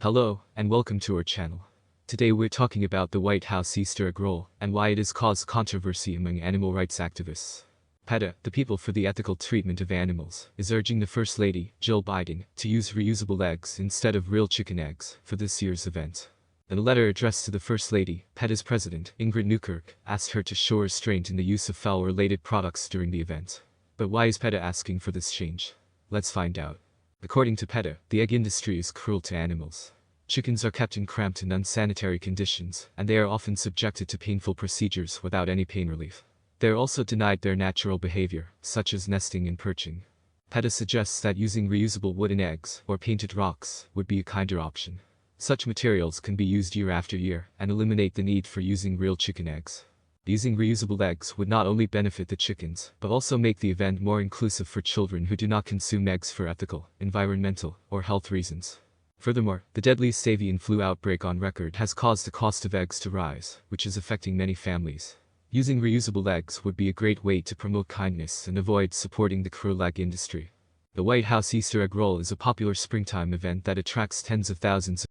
Hello, and welcome to our channel. Today we're talking about the White House Easter egg roll and why it has caused controversy among animal rights activists. PETA, the People for the Ethical Treatment of Animals, is urging the First Lady, Jill Biden, to use reusable eggs instead of real chicken eggs for this year's event. In a letter addressed to the First Lady, PETA's president, Ingrid Newkirk, asked her to show restraint in the use of fowl-related products during the event. But why is PETA asking for this change? Let's find out. According to PETA, the egg industry is cruel to animals. Chickens are kept in cramped and unsanitary conditions, and they are often subjected to painful procedures without any pain relief. They are also denied their natural behavior, such as nesting and perching. PETA suggests that using reusable wooden eggs or painted rocks would be a kinder option. Such materials can be used year after year and eliminate the need for using real chicken eggs. Using reusable eggs would not only benefit the chickens, but also make the event more inclusive for children who do not consume eggs for ethical, environmental, or health reasons. Furthermore, the deadliest avian flu outbreak on record has caused the cost of eggs to rise, which is affecting many families. Using reusable eggs would be a great way to promote kindness and avoid supporting the cruel egg industry. The White House Easter egg roll is a popular springtime event that attracts tens of thousands